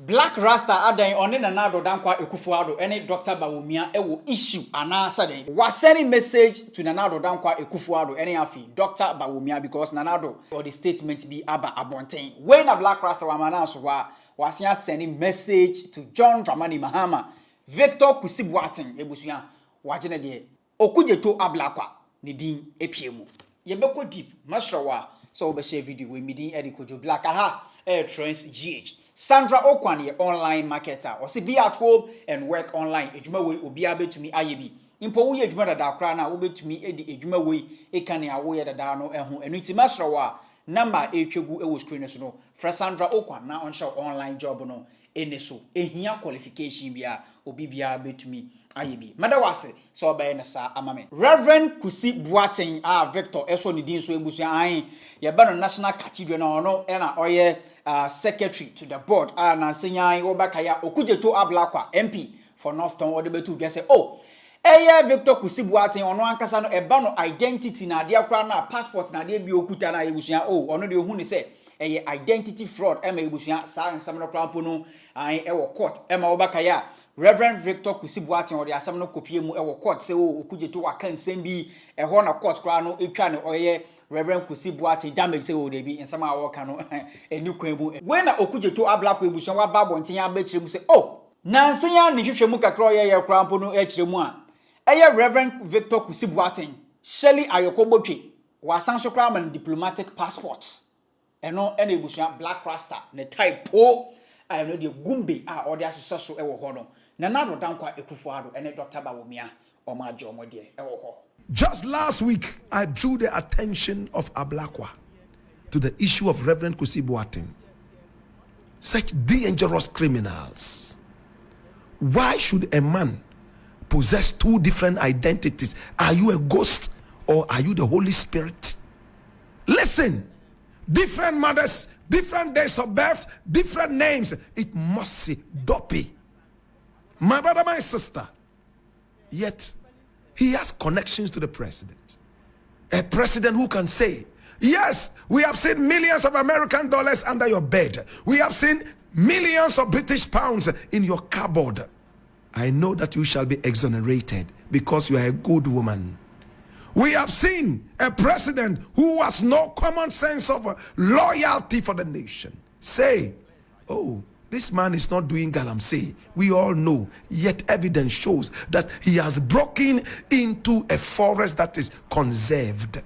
Blakk Rasta adan on Nana Akufo Akufo Addo any Dr. Bawumia ewo issue anasa den was sending message to Nana Akufo Addo any afi Dr. Bawumia because Nana or the statement be aba abonten when a Blakk Rasta wamana so was sending message to John Dramani Mahama Fíres Kusi Boateng ebusuya wagene de okujeto ablakwa ne din epiemu yebeko deep masrawa so be share video we midin edikojo Blakk aha trends GH Sandra Okwan online marketer or see be at home and work online ejuma we obi abetumi ayebi impo wo ejuma dada kra na wo betumi edi ejuma we ekane awo ye dada no eho enu ti masrawa number etwegu ewo screen so no fra Sandra Okwan na on show online job no eneso ehia qualification bia obi bia betumi ayebi madawase so obaye na sa amame Reverend Kusi Boateng Victor eso ni din so ebusu an ye ba no National Cathedral na ono na oye secretary to the board na senyan obakaya okujeto ablakwa MP for Northton wo de betu bia say Victor Kusi Boateng ono ankasa no eba no identity na ade akra na passport na ade bi okuta na ebusu ono de ohu ni say identity fraud ema ebusu sa nsam no krampo no ewo court ema obakaya Reverend Victor Kusi Boateng or the asam no kopie mu ewo court say okujeto waka nsem bi eho na court kra no etwa ne oye Reverend Kusi Boateng damage say o de bi nsam a wo ka no eni kwan mu when na okujeto ablakwa ebusuan wa ba bonten ya ba kire mu say nansen ya ne hwehwe mu kakra oye krampo no e kire mu a Reverend Victor Kusi Boateng Shelley ayokobotwe wasan so kra man diplomatic passport eno ena ebusuan Blakk Rasta ne type I know the gumbe or the assessor ewo hono. Nana Akufo Addo and Dr. Bawumia or my Jomodie. Just last week, I drew the attention of Ablakwa to the issue of Reverend Kusi Boateng. Such dangerous criminals. Why should a man possess two different identities? Are you a ghost or are you the Holy Spirit? Listen, different mothers, different days of birth, different names. It must say dopey. My brother, my sister. Yet, he has connections to the president. A president who can say, yes, we have seen millions of American dollars under your bed. We have seen millions of British pounds in your cupboard. I know that you shall be exonerated because you are a good woman. We have seen a president who has no common sense of loyalty for the nation say, this man is not doing galamsey. We all know, yet evidence shows that he has broken into a forest that is conserved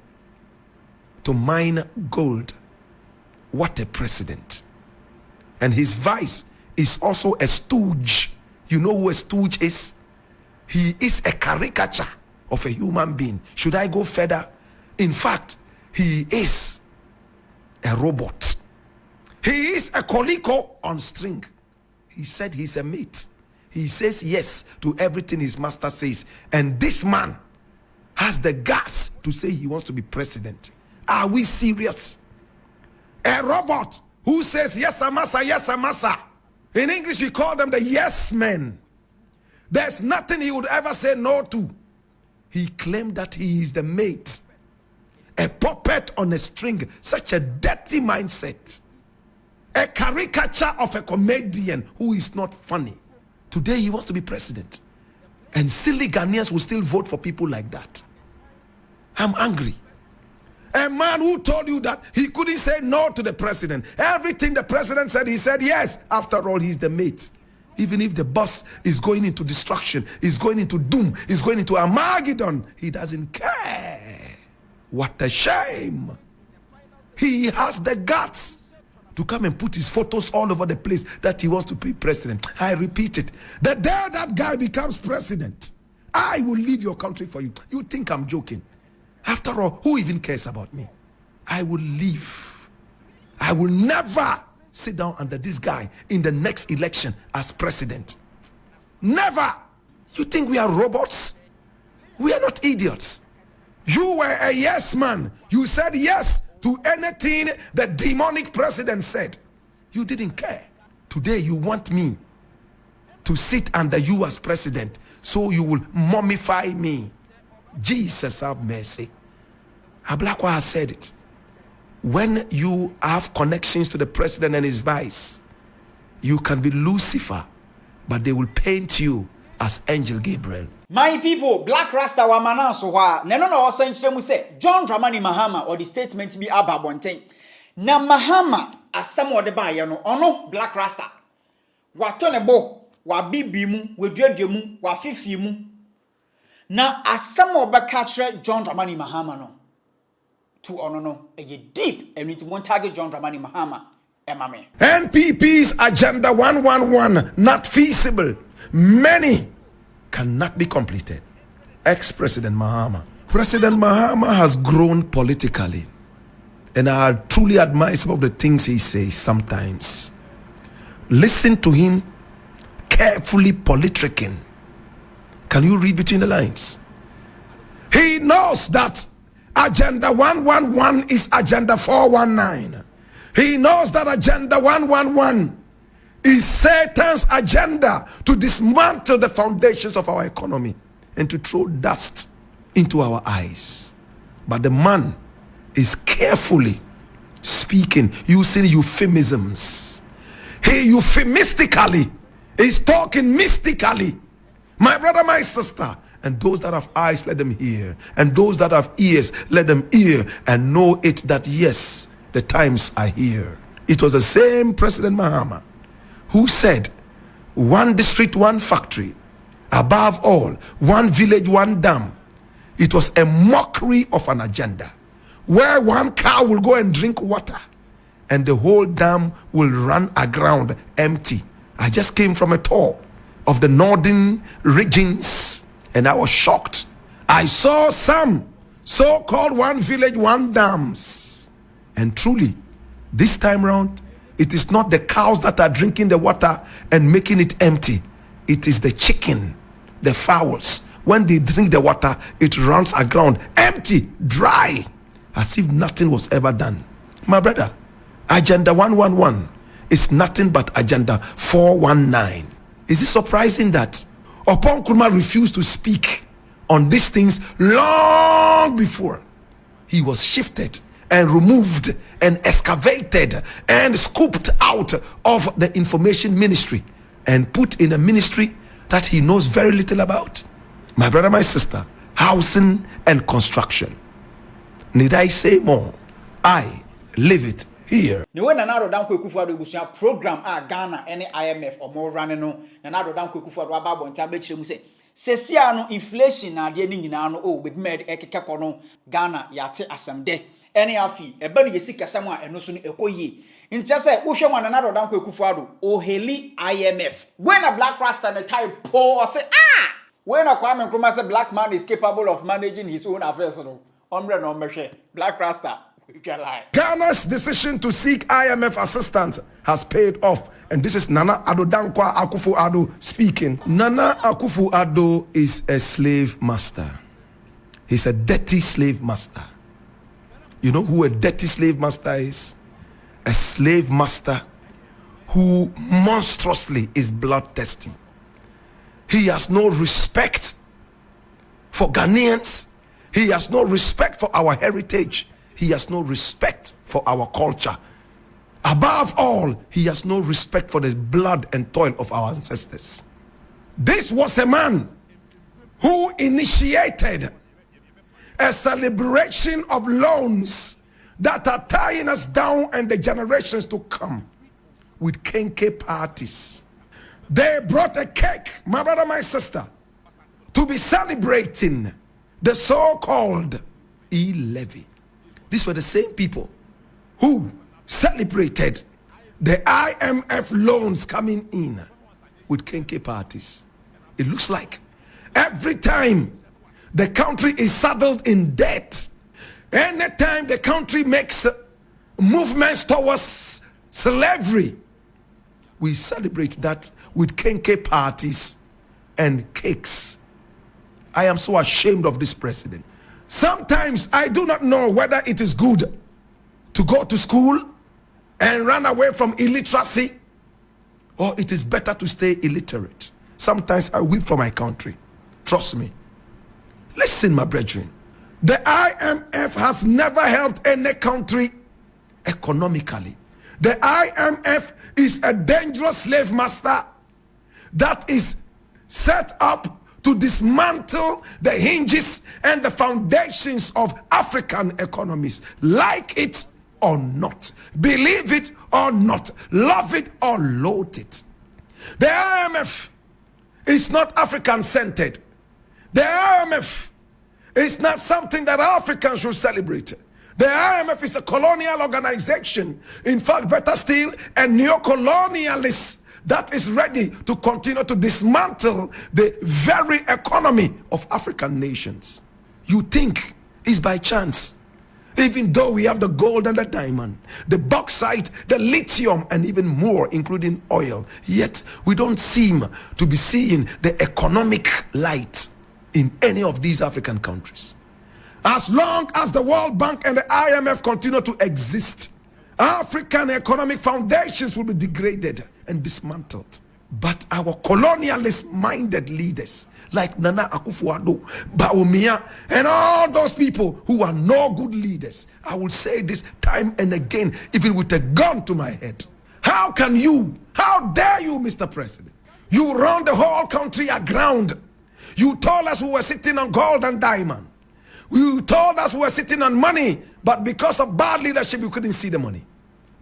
to mine gold. What a president. And his vice is also a stooge. You know who a stooge is? He is a caricature of a human being. Should I go further? In fact, he is a robot. He is a coliko on string. He said he's a mate. He says yes to everything his master says. And this man has the guts to say he wants to be president. Are we serious? A robot who says yes, massa, yes, massa. In English, we call them the yes men. There's nothing he would ever say no to. He claimed that he is the mate, a puppet on a string, such a dirty mindset, a caricature of a comedian who is not funny. Today he wants to be president, and silly Ghanaians will still vote for people like that. I'm angry. A man who told you that he couldn't say no to the president. Everything the president said, he said yes. After all, he's the mate. Even if the bus is going into destruction, is going into doom, is going into Armageddon, he doesn't care. What a shame. He has the guts to come and put his photos all over the place that he wants to be president. I repeat it. The day that guy becomes president, I will leave your country for you. You think I'm joking? After all, who even cares about me? I will leave. I will never sit down under this guy in the next election as president. Never. You think we are robots? We are not idiots. You were a yes man. You said yes to anything the demonic president said. You didn't care. Today you want me to sit under you as president so you will mummify me. Jesus have mercy. Ablakwa has said it. When you have connections to the president and his vice, You can be Lucifer, but they will paint you as Angel Gabriel. My people, Blakk Rasta wa mananso wa neno na osanchire mu se John Dramani Mahama or the statement bi aba bonten. Na Mahama asem ode ba ye no ono Blakk Rasta. Wa to ne bo, wa bibi mu, wa duadua mu, wa fifi mu. Na asem obeka kire John Dramani Mahama no. To ono no, eye deep and it won't target John Dramani Mahama. NPP's Agenda 111 not feasible. Many cannot be completed. Ex-President Mahama. President Mahama has grown politically, and I truly admire some of the things he says sometimes. Listen to him carefully politicking. Can you read between the lines? He knows that Agenda 111 is Agenda 419. He knows that Agenda 111 is Satan's agenda to dismantle the foundations of our economy and to throw dust into our eyes. But the man is carefully speaking, using euphemisms. He euphemistically is talking mystically. My brother, my sister, and those that have eyes, let them hear. And those that have ears, let them hear and know it that yes, the times are here. It was the same President Mahama who said, one district, one factory, above all, one village, one dam. It was a mockery of an agenda where one cow will go and drink water and the whole dam will run aground empty. I just came from a tour of the northern regions and I was shocked. I saw some so-called one village, one dams. And truly, this time around, it is not the cows that are drinking the water and making it empty. It is the chicken, the fowls. When they drink the water, it runs aground empty, dry, as if nothing was ever done. My brother, Agenda 111 is nothing but Agenda 419. Is it surprising that Upon Nkrumah refused to speak on these things long before he was shifted and removed and excavated and scooped out of the information ministry and put in a ministry that he knows very little about? My brother, my sister, housing and construction. Need I say more? I live it here. Ni we Nana Addo Akufo Addo ebusia program a Ghana ene IMF or more running no Nana Addo Akufo Addo aba bonta be kire mu se sesia no inflation na de ni nyina no o be med ekekeko no Ghana yate asemde ene afi eba no yesi kasam a eno so no ekoyie ntia se wo hwe Nana Addo Akufo Addo o heli IMF when a Blakk Rasta na type or say when a Kwame Nkrumah say black man is capable of managing his own affairs no omre no mehwe Blakk Rasta. Ghana's decision to seek IMF assistance has paid off. And this is Nana Addo Akufo Addo speaking. Nana Akufo Addo is a slave master. He's a dirty slave master. You know who a dirty slave master is? A slave master who monstrously is bloodthirsty. He has no respect for Ghanaians. He has no respect for our heritage. He has no respect for our culture. Above all, he has no respect for the blood and toil of our ancestors. This was a man who initiated a celebration of loans that are tying us down and the generations to come with kenke parties. They brought a cake, my brother, my sister, to be celebrating the so-called e-levy. These were the same people who celebrated the IMF loans coming in with kenke parties. It looks like every time the country is saddled in debt, anytime the country makes movements towards slavery, we celebrate that with kenke parties and cakes. I am so ashamed of this president. Sometimes I do not know whether it is good to go to school and run away from illiteracy, or it is better to stay illiterate. Sometimes I weep for my country. Trust me. Listen, my brethren. The IMF has never helped any country economically. The IMF is a dangerous slave master that is set up to dismantle the hinges and the foundations of African economies. Like it or not, believe it or not, love it or loathe it. The IMF is not African-centered. The IMF is not something that Africans should celebrate. The IMF is a colonial organization. In fact, better still, a neo-colonialist that is ready to continue to dismantle the very economy of African nations. You think it's by chance, even though we have the gold and the diamond, the bauxite, the lithium, and even more, including oil, yet we don't seem to be seeing the economic light in any of these African countries. As long as the World Bank and the IMF continue to exist, African economic foundations will be degraded and dismantled. But our colonialist-minded leaders like Nana Akufo-Addo, Bawumia, and all those people who are no good leaders, I will say this time and again, even with a gun to my head. How can you, how dare you, Mr. President? You run the whole country aground. You told us we were sitting on gold and diamond. You told us we were sitting on money, but because of bad leadership, we couldn't see the money.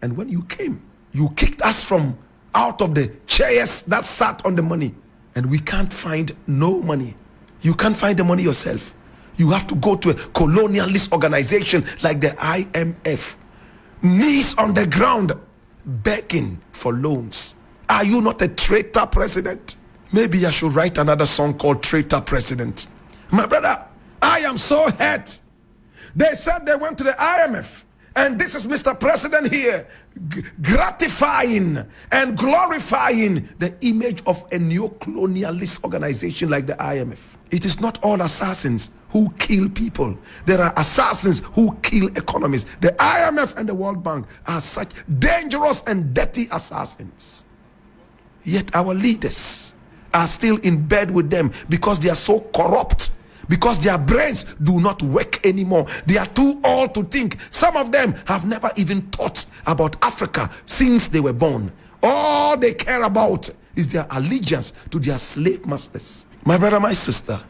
And when you came, you kicked us from out of the chairs that sat on the money, and we can't find no money. You can't find the money yourself. You have to go to a colonialist organization like the IMF, knees on the ground, begging for loans. Are you not a traitor, President? Maybe I should write another song called Traitor President. My brother, I am so hurt. They said they went to the IMF, and this is Mr. President here gratifying and glorifying the image of a neo-colonialist organization like the IMF. It is not all assassins who kill people. There are assassins who kill economies. The IMF and the World Bank are such dangerous and dirty assassins. Yet our leaders are still in bed with them because they are so corrupt, because their brains do not work anymore. They are too old to think. Some of them have never even thought about Africa since they were born. All they care about is their allegiance to their slave masters. My brother, my sister,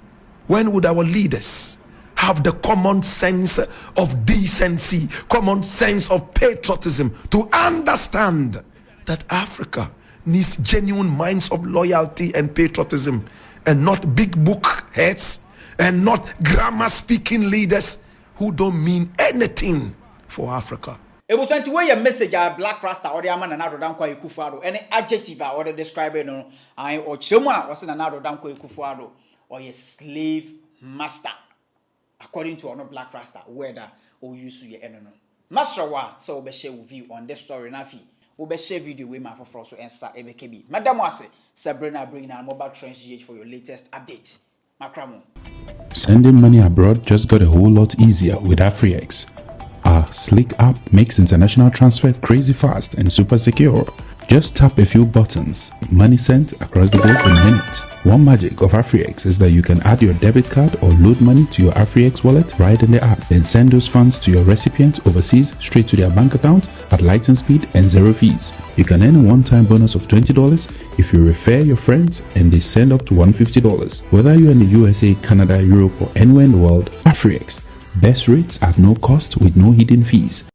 when would our leaders have the common sense of decency, common sense of patriotism to understand that Africa needs genuine minds of loyalty and patriotism, and not big book heads, and not grammar speaking leaders who don't mean anything for Africa. It was 20 message at Blakk Rasta or the Amana Nado Danko Akufo Addo, any adjective or the describer no, I or Chema was in another Danko Akufo Addo, or a slave master, according to our Blakk Rasta, whether or use to your enemy. Master wa, so we share with you on this story nafi. We share video with my for so answer MKB. Madam Wase, Sabrina bring our mobile trench GH for your latest update. Makramo. Sending money abroad just got a whole lot easier with AfriX. Our slick app makes international transfer crazy fast and super secure. Just tap a few buttons, money sent across the globe in a minute. One magic of AfriX is that you can add your debit card or load money to your AfriX wallet right in the app, then send those funds to your recipient overseas straight to their bank account at lightning speed and zero fees. You can earn a one-time bonus of $20 if you refer your friends and they send up to $150. Whether you're in the USA, Canada, Europe, or anywhere in the world, AfriX. Best rates at no cost with no hidden fees.